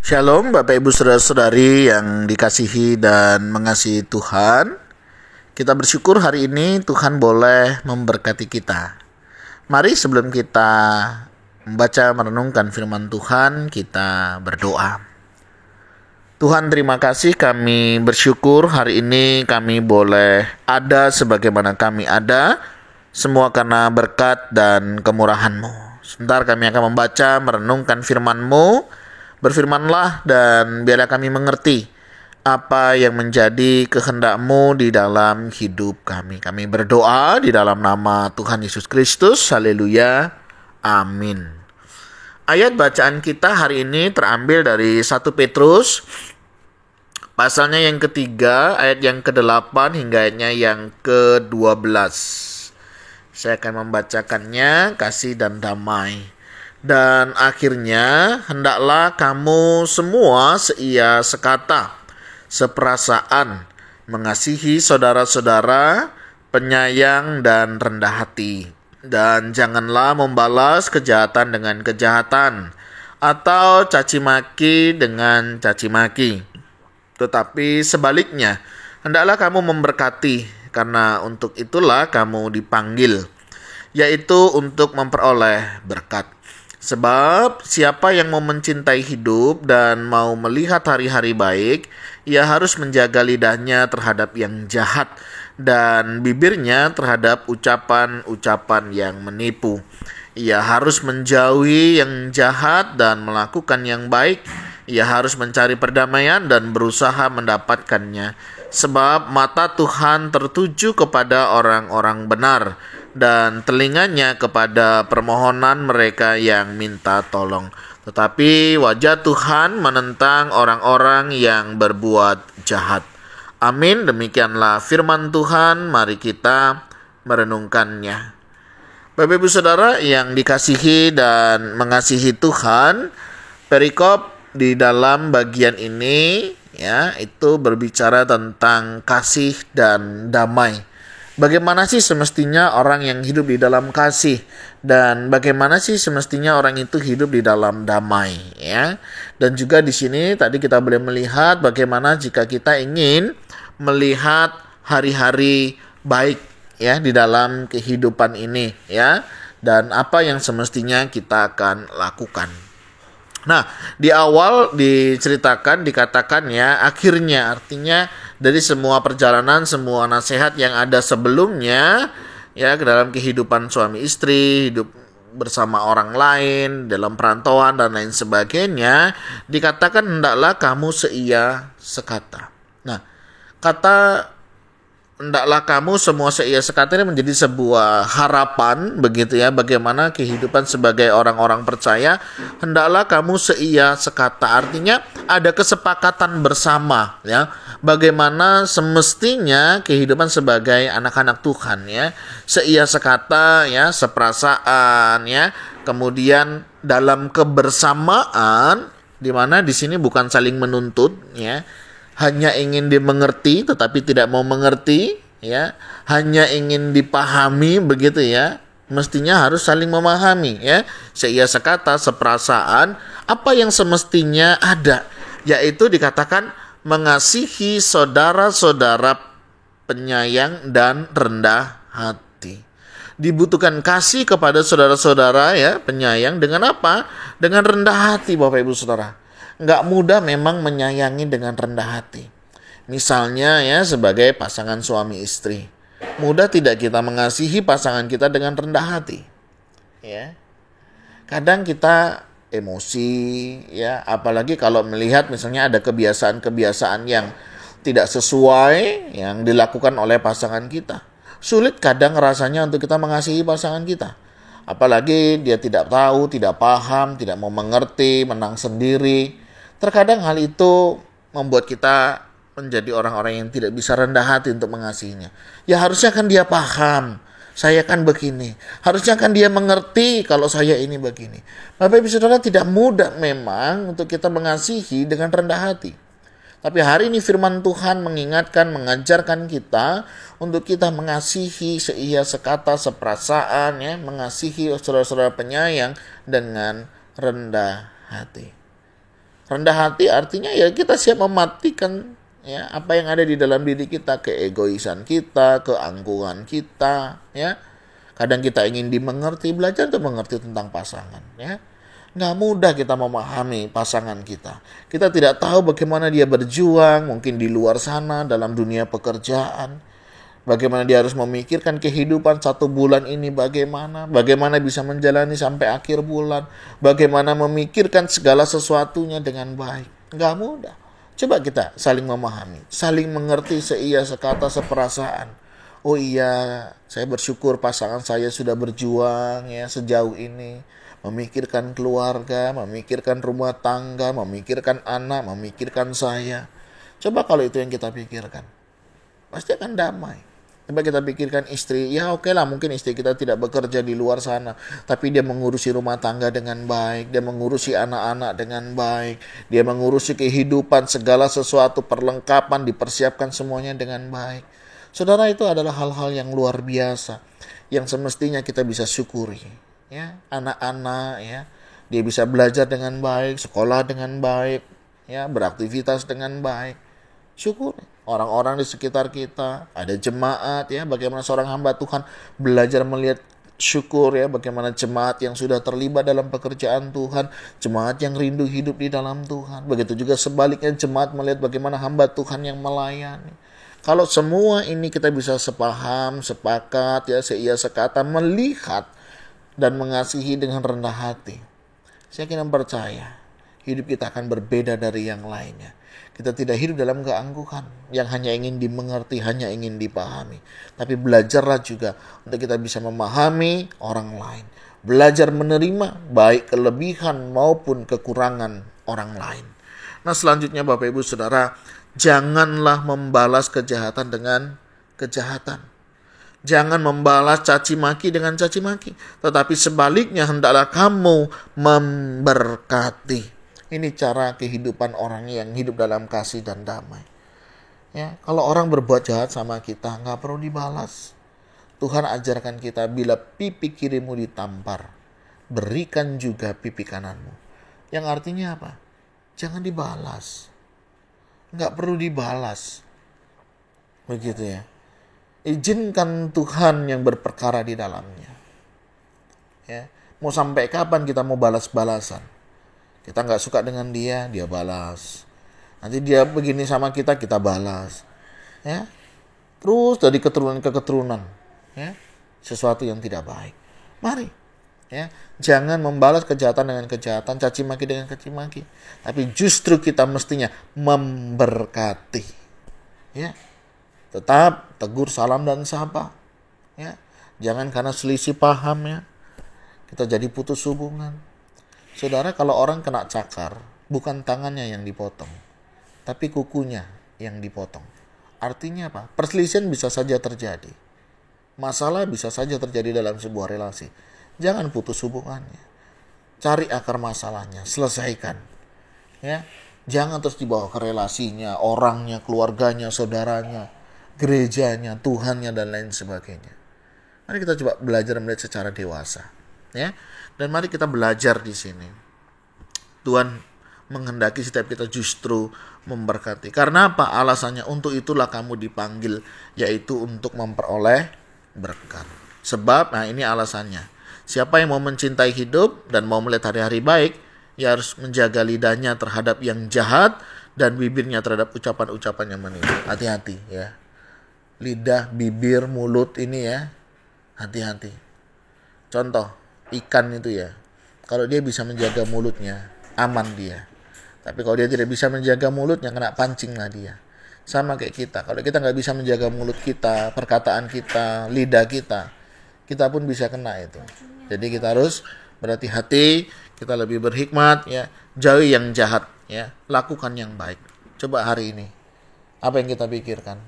Shalom Bapak Ibu Saudara-saudari yang dikasihi dan mengasihi Tuhan. Kita bersyukur hari ini Tuhan boleh memberkati kita. Mari sebelum kita membaca merenungkan firman Tuhan, kita berdoa. Tuhan, terima kasih, kami bersyukur hari ini kami boleh ada sebagaimana kami ada, semua karena berkat dan kemurahan-Mu. Sebentar kami akan membaca merenungkan firman-Mu. Berfirmanlah dan biarlah kami mengerti apa yang menjadi kehendak-Mu di dalam hidup kami. Kami berdoa di dalam nama Tuhan Yesus Kristus. Haleluya. Amin. Ayat bacaan kita hari ini terambil dari 1 Petrus pasalnya yang ketiga, ayat yang ke-8 hingga ayatnya yang ke-12. Saya akan membacakannya, kasih dan damai. Dan akhirnya hendaklah kamu semua seia sekata, seperasaan, mengasihi saudara-saudara, penyayang dan rendah hati. Dan janganlah membalas kejahatan dengan kejahatan, atau caci maki dengan caci maki. Tetapi sebaliknya, hendaklah kamu memberkati, karena untuk itulah kamu dipanggil, yaitu untuk memperoleh berkat. Sebab siapa yang mau mencintai hidup dan mau melihat hari-hari baik, ia harus menjaga lidahnya terhadap yang jahat dan bibirnya terhadap ucapan-ucapan yang menipu. Ia harus menjauhi yang jahat dan melakukan yang baik. Ia harus mencari perdamaian dan berusaha mendapatkannya. Sebab mata Tuhan tertuju kepada orang-orang benar, dan telinganya kepada permohonan mereka yang minta tolong. Tetapi wajah Tuhan menentang orang-orang yang berbuat jahat. Amin. Demikianlah firman Tuhan. Mari kita merenungkannya. Bapak Ibu Saudara yang dikasihi dan mengasihi Tuhan, perikop di dalam bagian ini itu berbicara tentang kasih dan damai. Bagaimana sih semestinya orang yang hidup di dalam kasih, dan bagaimana sih semestinya orang itu hidup di dalam damai, ya. Dan juga di sini tadi kita boleh melihat bagaimana jika kita ingin melihat hari-hari baik ya di dalam kehidupan ini, ya, dan apa yang semestinya kita akan lakukan. Nah, di awal dikatakan ya, akhirnya, artinya dari semua perjalanan, semua nasihat yang ada sebelumnya ya ke dalam kehidupan suami istri, hidup bersama orang lain, dalam perantauan dan lain sebagainya, dikatakan hendaklah kamu seia sekata. Nah, kata hendaklah kamu semua seia sekata ini menjadi sebuah harapan begitu ya, bagaimana kehidupan sebagai orang-orang percaya. Hendaklah kamu seia sekata, artinya ada kesepakatan bersama ya, bagaimana semestinya kehidupan sebagai anak-anak Tuhan ya, seia sekata ya, seperasaan ya, kemudian dalam kebersamaan, di mana di sini bukan saling menuntut ya, hanya ingin dimengerti tetapi tidak mau mengerti ya, hanya ingin dipahami begitu ya, mestinya harus saling memahami ya, seia sekata, seperasaan, apa yang semestinya ada, yaitu dikatakan mengasihi saudara-saudara, penyayang dan rendah hati. Dibutuhkan kasih kepada saudara-saudara ya, penyayang dengan apa? Dengan rendah hati, Bapak Ibu Saudara. Nggak mudah memang menyayangi dengan rendah hati. Misalnya ya, sebagai pasangan suami istri, mudah tidak kita mengasihi pasangan kita dengan rendah hati ya. Kadang kita emosi ya, apalagi kalau melihat misalnya ada kebiasaan-kebiasaan yang tidak sesuai yang dilakukan oleh pasangan kita. Sulit kadang rasanya untuk kita mengasihi pasangan kita. Apalagi dia tidak tahu, tidak paham, tidak mau mengerti, menang sendiri. Terkadang hal itu membuat kita menjadi orang-orang yang tidak bisa rendah hati untuk mengasihinya. Ya harusnya kan dia paham, saya kan begini. Harusnya kan dia mengerti kalau saya ini begini. Bapak Ibu Saudara, tidak mudah memang untuk kita mengasihi dengan rendah hati. Tapi hari ini firman Tuhan mengingatkan, mengajarkan kita untuk kita mengasihi seia sekata, seperasaan ya, mengasihi saudara-saudara penyayang dengan rendah hati. Rendah hati artinya ya kita siap mematikan ya apa yang ada di dalam diri kita, keegoisan kita, keangkuhan kita, ya. Kadang kita ingin dimengerti, belajar untuk mengerti tentang pasangan, ya. Nggak mudah kita memahami pasangan kita. Kita tidak tahu bagaimana dia berjuang, mungkin di luar sana dalam dunia pekerjaan. Bagaimana dia harus memikirkan kehidupan 1 bulan ini bagaimana bisa menjalani sampai akhir bulan, bagaimana memikirkan segala sesuatunya dengan baik. Nggak mudah. Coba kita saling memahami, saling mengerti seia sekata seperasaan. Oh iya, saya bersyukur pasangan saya sudah berjuang ya sejauh ini. Memikirkan keluarga, memikirkan rumah tangga, memikirkan anak, memikirkan saya. Coba kalau itu yang kita pikirkan, pasti akan damai. Coba kita pikirkan istri, ya oke lah mungkin istri kita tidak bekerja di luar sana, tapi dia mengurusi rumah tangga dengan baik, dia mengurusi anak-anak dengan baik, dia mengurusi kehidupan, segala sesuatu, perlengkapan, dipersiapkan semuanya dengan baik. Saudara, itu adalah hal-hal yang luar biasa, yang semestinya kita bisa syukuri. Ya, anak-anak ya, dia bisa belajar dengan baik, sekolah dengan baik, ya, beraktivitas dengan baik. Syukur orang-orang di sekitar kita, ada jemaat ya, bagaimana seorang hamba Tuhan belajar melihat syukur ya, bagaimana jemaat yang sudah terlibat dalam pekerjaan Tuhan, jemaat yang rindu hidup di dalam Tuhan. Begitu juga sebaliknya jemaat melihat bagaimana hamba Tuhan yang melayani. Kalau semua ini kita bisa sepaham, sepakat ya, seia sekata melihat dan mengasihi dengan rendah hati, saya kira percaya hidup kita akan berbeda dari yang lainnya. Kita tidak hidup dalam keangkuhan yang hanya ingin dimengerti, hanya ingin dipahami. Tapi belajarlah juga untuk kita bisa memahami orang lain. Belajar menerima baik kelebihan maupun kekurangan orang lain. Nah selanjutnya Bapak Ibu Saudara, janganlah membalas kejahatan dengan kejahatan. Jangan membalas caci maki dengan caci maki. Tetapi sebaliknya hendaklah kamu memberkati. Ini cara kehidupan orang yang hidup dalam kasih dan damai. Ya, kalau orang berbuat jahat sama kita, nggak perlu dibalas. Tuhan ajarkan kita, bila pipi kirimu ditampar, berikan juga pipi kananmu. Yang artinya apa? Jangan dibalas. Nggak perlu dibalas. Begitu ya. Izinkan Tuhan yang berperkara di dalamnya. Ya, mau sampai kapan kita mau balas-balasan? Kita nggak suka dengan dia, dia balas. Nanti dia begini sama kita, kita balas. Ya, terus dari keturunan ke keturunan. Ya, sesuatu yang tidak baik. Mari, ya, jangan membalas kejahatan dengan kejahatan, caci maki dengan caci maki. Tapi justru kita mestinya memberkati. Ya, tetap tegur, salam dan sapa. Ya, jangan karena selisih paham ya kita jadi putus hubungan. Saudara, kalau orang kena cakar, bukan tangannya yang dipotong, tapi kukunya yang dipotong. Artinya apa? Perselisihan bisa saja terjadi. Masalah bisa saja terjadi dalam sebuah relasi. Jangan putus hubungannya. Cari akar masalahnya, selesaikan. Ya, jangan terus dibawa ke relasinya, orangnya, keluarganya, saudaranya, gerejanya, Tuhannya dan lain sebagainya. Mari kita coba belajar melihat secara dewasa, ya. Dan mari kita belajar di sini. Tuhan menghendaki setiap kita justru memberkati. Karena apa? Alasannya untuk itulah kamu dipanggil, yaitu untuk memperoleh berkat. Sebab, nah ini alasannya. Siapa yang mau mencintai hidup dan mau melihat hari-hari baik, ia harus menjaga lidahnya terhadap yang jahat dan bibirnya terhadap ucapan-ucapan yang menipu. Hati-hati ya. Lidah, bibir, mulut ini ya. Hati-hati. Contoh, ikan itu ya, kalau dia bisa menjaga mulutnya, aman dia. Tapi kalau dia tidak bisa menjaga mulutnya, kena pancing lah dia. Sama kayak kita, kalau kita nggak bisa menjaga mulut kita, perkataan kita, lidah kita, kita pun bisa kena itu. Jadi kita harus berhati-hati, kita lebih berhikmat ya, jauhi yang jahat ya, lakukan yang baik. Coba hari ini, apa yang kita pikirkan?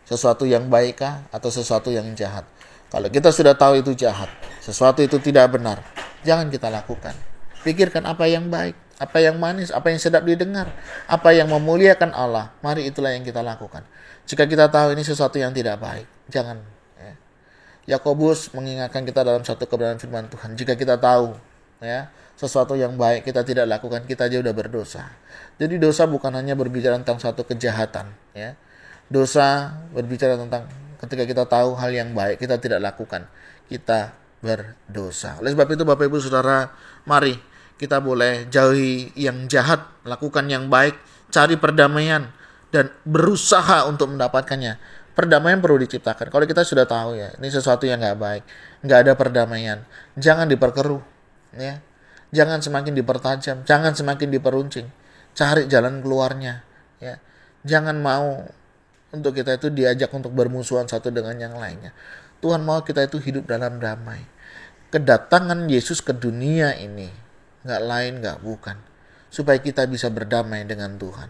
Sesuatu yang baik kah atau sesuatu yang jahat? Kalau kita sudah tahu itu jahat, sesuatu itu tidak benar, jangan kita lakukan. Pikirkan apa yang baik, apa yang manis, apa yang sedap didengar, apa yang memuliakan Allah. Mari itulah yang kita lakukan. Jika kita tahu ini sesuatu yang tidak baik, jangan. Yakobus mengingatkan kita dalam satu kebenaran firman Tuhan. Jika kita tahu, ya, sesuatu yang baik kita tidak lakukan, kita aja udah berdosa. Jadi dosa bukan hanya berbicara tentang satu kejahatan, ya. Dosa berbicara tentang ketika kita tahu hal yang baik kita tidak lakukan, kita berdosa. Oleh sebab itu Bapak Ibu Saudara, mari kita boleh jauhi yang jahat, lakukan yang baik, cari perdamaian dan berusaha untuk mendapatkannya. Perdamaian perlu diciptakan. Kalau kita sudah tahu ya, ini sesuatu yang nggak baik, nggak ada perdamaian, jangan diperkeruh, ya. Jangan semakin dipertajam, jangan semakin diperuncing. Cari jalan keluarnya, ya. Jangan mau untuk kita itu diajak untuk bermusuhan satu dengan yang lainnya. Tuhan mau kita itu hidup dalam damai. Kedatangan Yesus ke dunia ini nggak lain nggak bukan supaya kita bisa berdamai dengan Tuhan,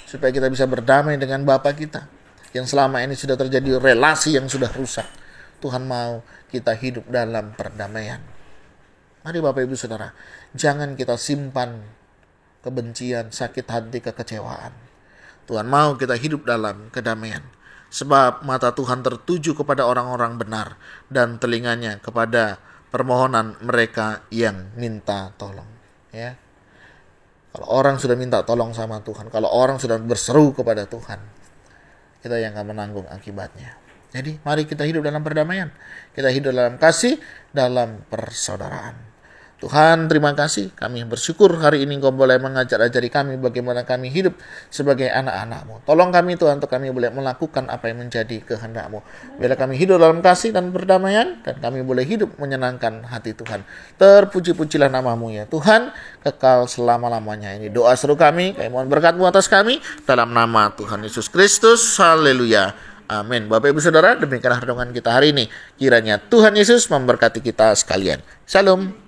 supaya kita bisa berdamai dengan Bapa kita yang selama ini sudah terjadi relasi yang sudah rusak. Tuhan mau kita hidup dalam perdamaian. Mari Bapak Ibu Saudara, jangan kita simpan kebencian, sakit hati, kekecewaan. Tuhan mau kita hidup dalam kedamaian. Sebab mata Tuhan tertuju kepada orang-orang benar dan telinganya kepada permohonan mereka yang minta tolong. Ya. Kalau orang sudah minta tolong sama Tuhan, kalau orang sudah berseru kepada Tuhan, kita yang akan menanggung akibatnya. Jadi mari kita hidup dalam perdamaian. Kita hidup dalam kasih, dalam persaudaraan. Tuhan, terima kasih. Kami bersyukur hari ini Engkau boleh mengajar-ajari kami bagaimana kami hidup sebagai anak-anak-Mu. Tolong kami Tuhan untuk kami boleh melakukan apa yang menjadi kehendak-Mu. Biarlah kami hidup dalam kasih dan perdamaian, dan kami boleh hidup menyenangkan hati Tuhan. Terpuji-pujilah nama-Mu ya Tuhan, kekal selama-lamanya. Ini doa seru kami mohon berkat-Mu atas kami, dalam nama Tuhan Yesus Kristus. Haleluya. Amin. Bapak Ibu Saudara, demikianlah renungan kita hari ini. Kiranya Tuhan Yesus memberkati kita sekalian. Shalom.